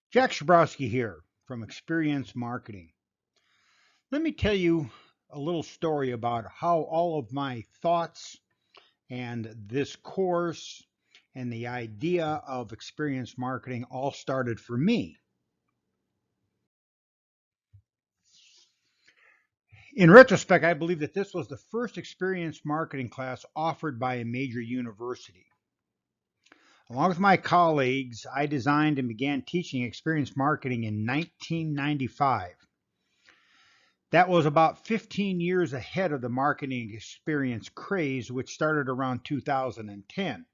Jack Shabrowski here from Experience Marketing. Let me tell you a little story about how all of my thoughts and this course and the idea of experience marketing all started for me. In retrospect, I believe that this was the first experience marketing class offered by a major university. Along with my colleagues, I designed and began teaching experience marketing in 1995. That was about 15 years ahead of the marketing experience craze, which started around 2010.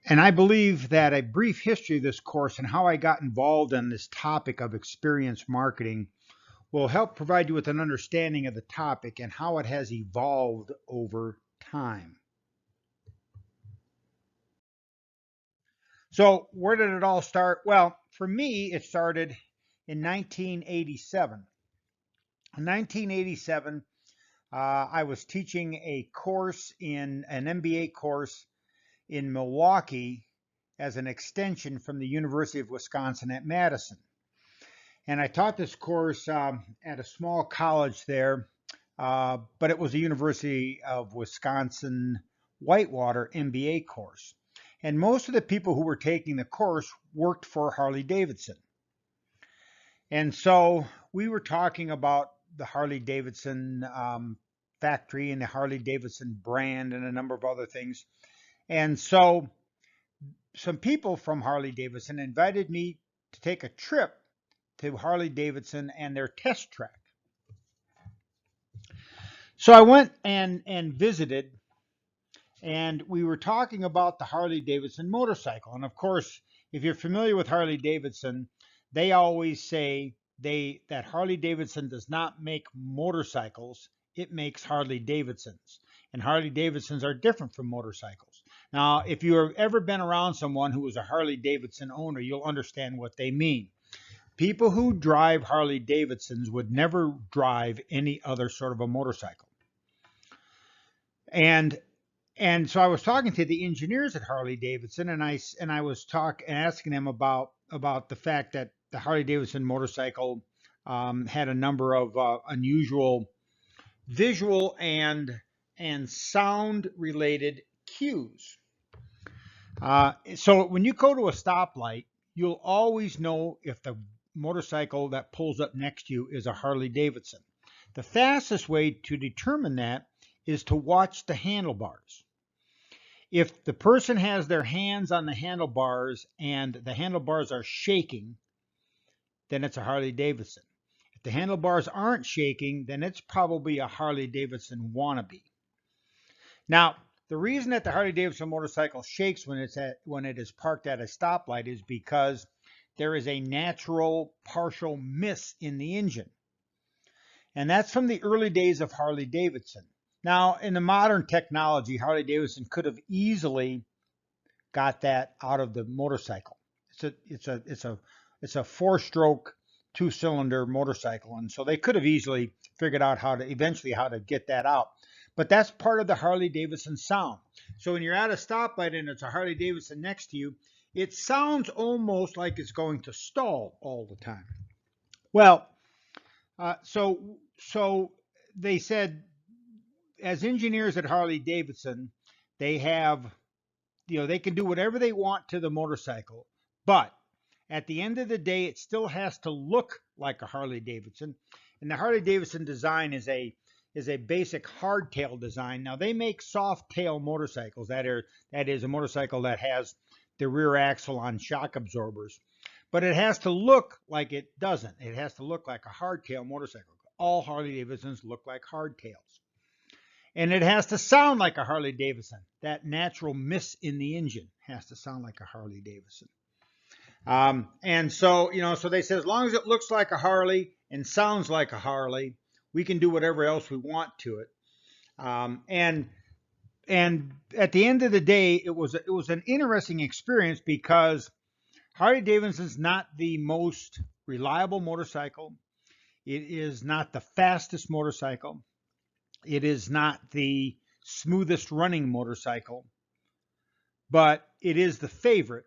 And I believe that a brief history of this course and how I got involved in this topic of experience marketing will help provide you with an understanding of the topic and how it has evolved over time. So, where did it all start? Well, for me, it started in 1987. In 1987, I was teaching a course in an MBA course in Milwaukee as an extension from the University of Wisconsin at Madison. And I taught this course at a small college there, but it was a University of Wisconsin Whitewater MBA course. And most of the people who were taking the course worked for Harley Davidson. And so we were talking about the Harley Davidson factory and the Harley Davidson brand and a number of other things. And so some people from Harley Davidson invited me to take a trip to Harley Davidson and their test track. So I went and visited, and we were talking about the Harley Davidson motorcycle. And of course, if you're familiar with Harley Davidson, they always say that Harley Davidson does not make motorcycles, it makes Harley Davidsons. And Harley Davidsons are different from motorcycles. Now, if you've ever been around someone who is a Harley Davidson owner, you'll understand what they mean. People who drive Harley Davidsons would never drive any other sort of a motorcycle. And so I was talking to the engineers at Harley Davidson, and I was asking them about the fact that the Harley Davidson motorcycle had a number of unusual visual and sound related cues. So when you go to a stoplight, you'll always know if the motorcycle that pulls up next to you is a Harley Davidson. The fastest way to determine that is to watch the handlebars. If the person has their hands on the handlebars and the handlebars are shaking, then it's a Harley Davidson. If the handlebars aren't shaking, then it's probably a Harley Davidson wannabe. Now, the reason that the Harley Davidson motorcycle shakes when it is parked at a stoplight is because there is a natural partial miss in the engine. And that's from the early days of Harley Davidson. Now, in the modern technology, Harley Davidson could have easily got that out of the motorcycle. It's a four-stroke, two-cylinder motorcycle, and so they could have easily figured out how to get that out. But that's part of the Harley Davidson sound. So when you're at a stoplight and it's a Harley Davidson next to you, it sounds almost like it's going to stall all the time. Well, so they said, as engineers at Harley Davidson, they can do whatever they want to the motorcycle, but at the end of the day, it still has to look like a Harley Davidson. And the Harley Davidson design is a basic hardtail design. Now they make soft tail motorcycles. That is a motorcycle that has the rear axle on shock absorbers, but it has to look like it doesn't. It has to look like a hardtail motorcycle. All Harley Davidsons look like hardtails. And it has to sound like a Harley Davidson. That natural miss in the engine has to sound like a Harley Davidson. And so, so they say as long as it looks like a Harley and sounds like a Harley, we can do whatever else we want to it. And at the end of the day, it was an interesting experience because Harley Davidson's not the most reliable motorcycle. It is not the fastest motorcycle. It is not the smoothest running motorcycle, but it is the favorite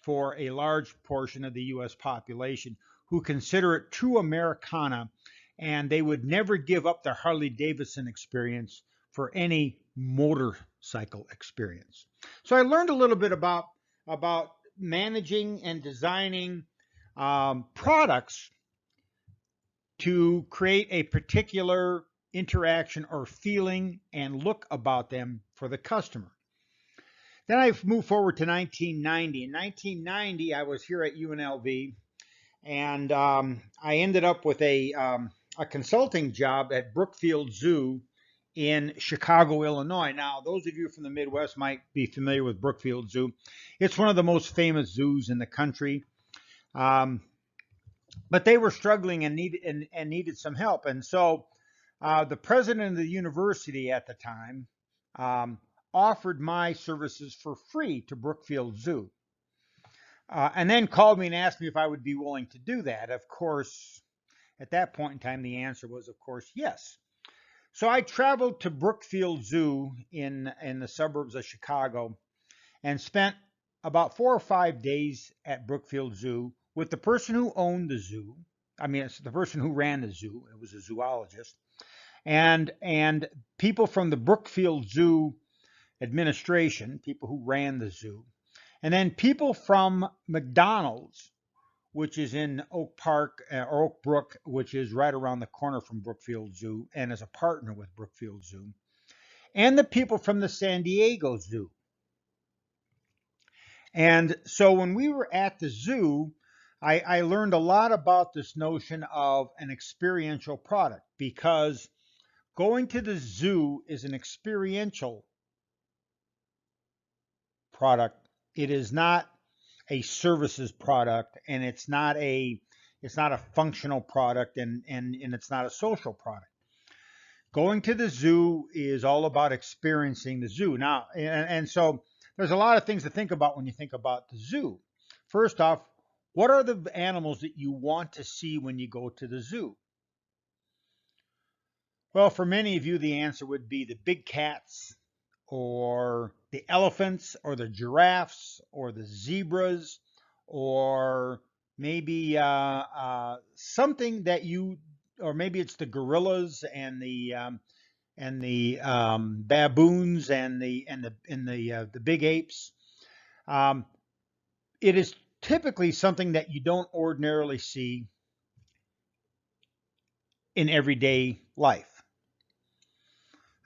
for a large portion of the U.S. population who consider it true Americana, and they would never give up their Harley Davidson experience for any motorcycle experience. So I learned a little bit about managing and designing products to create a particular interaction or feeling and look about them for the customer. Then I moved forward to 1990. In 1990, I was here at UNLV, and I ended up with a consulting job at Brookfield Zoo in Chicago, Illinois. Now, those of you from the Midwest might be familiar with Brookfield Zoo. It's one of the most famous zoos in the country. But they were struggling and needed some help. And so the president of the university at the time offered my services for free to Brookfield Zoo. And then called me and asked me if I would be willing to do that. Of course, at that point in time, the answer was, of course, yes. So I traveled to Brookfield Zoo in the suburbs of Chicago and spent about 4 or 5 days at Brookfield Zoo with the person who owned the zoo. I mean, it's the person who ran the zoo. It was a zoologist. And people from the Brookfield Zoo administration, people who ran the zoo. And then people from McDonald's, which is in Oak Park or Oak Brook, which is right around the corner from Brookfield Zoo and is a partner with Brookfield Zoo. And the people from the San Diego Zoo. And so when we were at the zoo, I learned a lot about this notion of an experiential product, because going to the zoo is an experiential product. It is not a services product, and it's not a functional product, and it's not a social product. Going to the zoo is all about experiencing the zoo. Now, and so there's a lot of things to think about when you think about the zoo. First off, what are the animals that you want to see when you go to the zoo? Well, for many of you, the answer would be the big cats, or the elephants, or the giraffes, or the zebras, or maybe something that or maybe it's the gorillas and the baboons and the big apes. It is typically something that you don't ordinarily see in everyday life.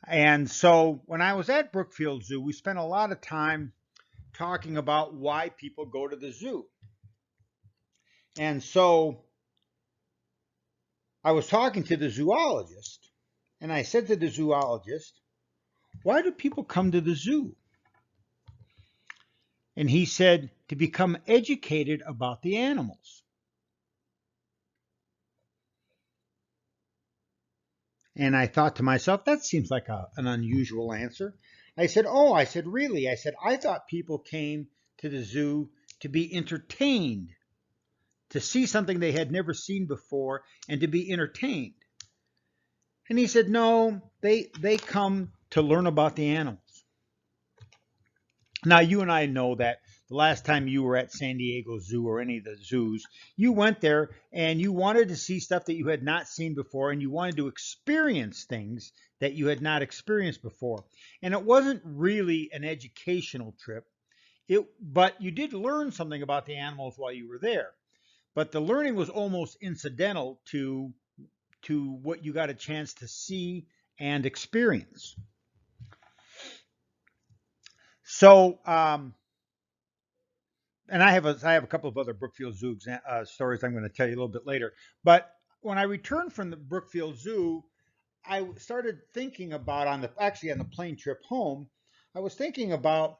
And so when I was at Brookfield Zoo, we spent a lot of time talking about why people go to the zoo. And so I was talking to the zoologist, and I said to the zoologist, "Why do people come to the zoo?" And he said, "To become educated about the animals." And I thought to myself, that seems like an unusual answer. I said, really? I said, I thought people came to the zoo to be entertained, to see something they had never seen before, and to be entertained. And he said, no, they come to learn about the animals. Now, you and I know that the last time you were at San Diego Zoo or any of the zoos, you went there and you wanted to see stuff that you had not seen before, and you wanted to experience things that you had not experienced before. And it wasn't really an educational trip, but you did learn something about the animals while you were there. But the learning was almost incidental to what you got a chance to see and experience. So, and I have a couple of other Brookfield Zoo stories I'm going to tell you a little bit later. But when I returned from the Brookfield Zoo, I started thinking about on the plane trip home, I was thinking about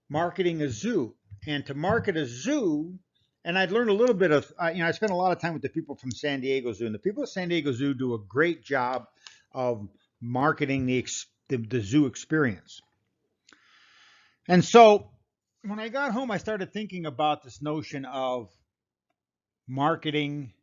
marketing a zoo. And to market a zoo, and I'd learned a little bit of, I spent a lot of time with the people from San Diego Zoo, and the people at San Diego Zoo do a great job of marketing the zoo experience. And so when I got home, I started thinking about this notion of marketing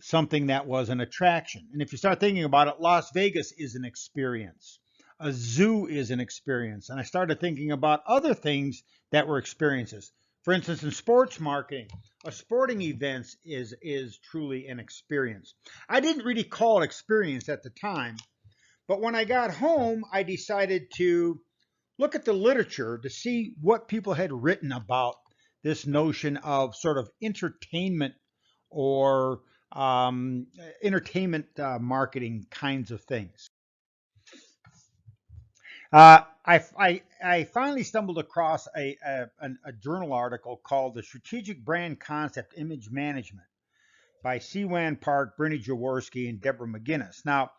something that was an attraction. And if you start thinking about it, Las Vegas is an experience. a zoo is an experience. And I started thinking about other things that were experiences. For instance, in sports marketing, a sporting event is truly an experience. I didn't really call it experience at the time, but when I got home, I decided to look at the literature to see what people had written about this notion of sort of entertainment or entertainment marketing kinds of things. I finally stumbled across a journal article called The Strategic Brand Concept Image Management by Siwan Park, Brittany Jaworski, and Deborah McGinnis. Now,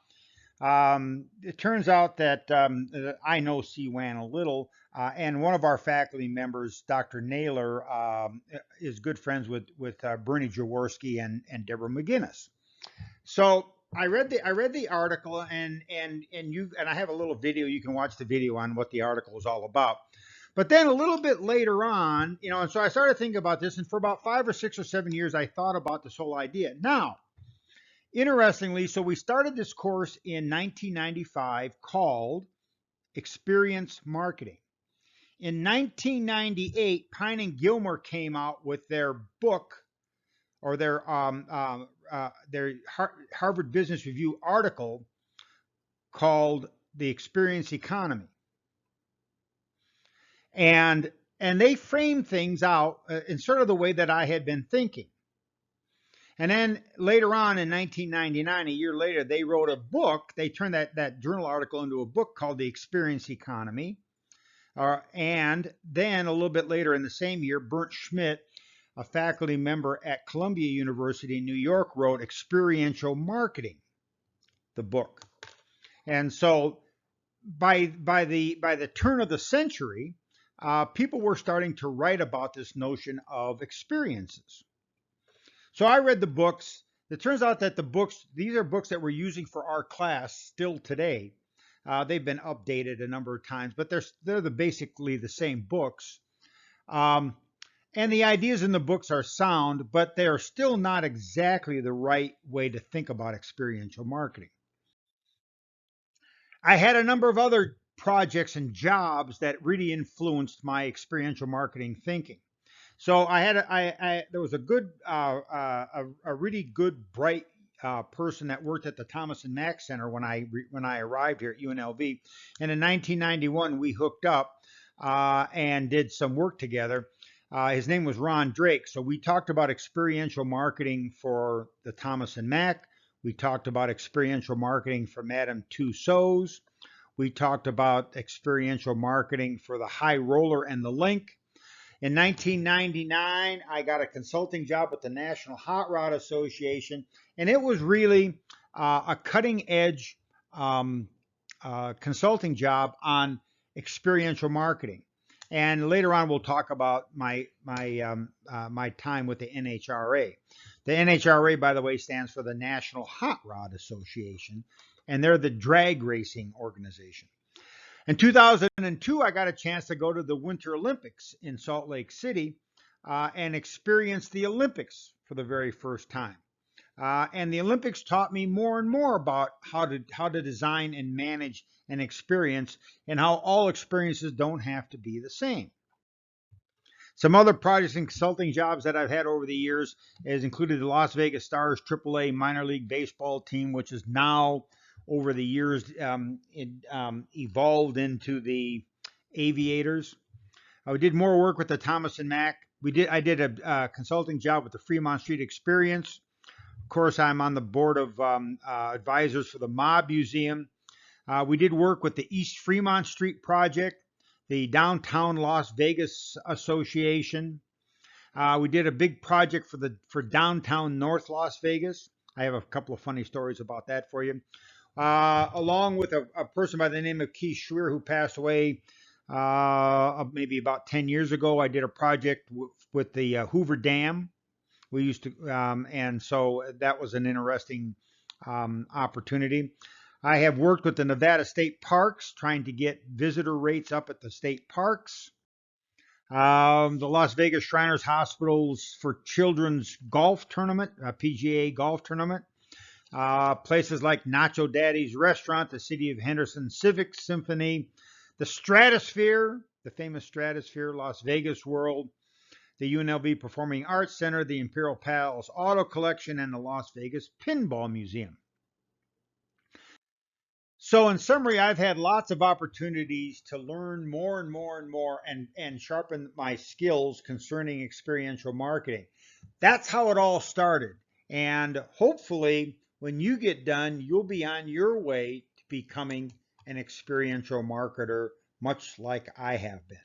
it turns out that I know Siwan a little, and one of our faculty members, Dr. Naylor, is good friends with Brittany Jaworski and Deborah McGinnis. So I read the article, and I have a little video. You can watch the video on what the article is all about. But then a little bit later on, and so I started thinking about this, and for about 5 or 6 or 7 years, I thought about this whole idea. Now, interestingly, so we started this course in 1995 called Experience Marketing. In 1998, Pine and Gilmer came out with their book, or their Harvard Business Review article called The Experience Economy. And they framed things out in sort of the way that I had been thinking. And then later on in 1999, a year later, they wrote a book. They turned that journal article into a book called The Experience Economy. And then a little bit later in the same year, Bernd Schmidt, a faculty member at Columbia University in New York, wrote Experiential Marketing, the book. And so by the turn of the century, people were starting to write about this notion of experiences. So I read the books. It turns out that these are books that we're using for our class still today. They've been updated a number of times, but they're basically the same books. And the ideas in the books are sound, but they are still not exactly the right way to think about experiential marketing. I had a number of other projects and jobs that really influenced my experiential marketing thinking. So there was a good, a really good, bright person that worked at the Thomas and Mack Center when I arrived here at UNLV, and in 1991 we hooked up and did some work together. His name was Ron Drake. So we talked about experiential marketing for the Thomas and Mack. We talked about experiential marketing for Madame Tussauds. We talked about experiential marketing for the High Roller and the Link. In 1999, I got a consulting job with the National Hot Rod Association, and it was really a cutting edge consulting job on experiential marketing. And later on, we'll talk about my time with the NHRA. The NHRA, by the way, stands for the National Hot Rod Association, and they're the drag racing organization. In 2002, I got a chance to go to the Winter Olympics in Salt Lake City and experience the Olympics for the very first time. And the Olympics taught me more and more about how to design and manage an experience, and how all experiences don't have to be the same. Some other projects and consulting jobs that I've had over the years has included the Las Vegas Stars AAA minor league baseball team, which is now over the years evolved into the Aviators. We did more work with the Thomas and Mack. I did a consulting job with the Fremont Street Experience. Of course, I'm on the board of advisors for the Mob Museum. We did work with the East Fremont Street Project, the Downtown Las Vegas Association. We did a big project for downtown North Las Vegas. I have a couple of funny stories about that for you. Along with a person by the name of Keith Schwer, who passed away maybe about 10 years ago. I did a project with the Hoover Dam. We used to, and so that was an interesting opportunity. I have worked with the Nevada State Parks, trying to get visitor rates up at the state parks. The Las Vegas Shriners Hospitals for Children's Golf Tournament, a PGA golf tournament. Places like Nacho Daddy's Restaurant, the City of Henderson Civic Symphony, the Stratosphere, the famous Stratosphere, Las Vegas World, the UNLV Performing Arts Center, the Imperial Palace Auto Collection, and the Las Vegas Pinball Museum. So, in summary, I've had lots of opportunities to learn more and more and more and sharpen my skills concerning experiential marketing. That's how it all started. And hopefully, when you get done, you'll be on your way to becoming an experiential marketer, much like I have been.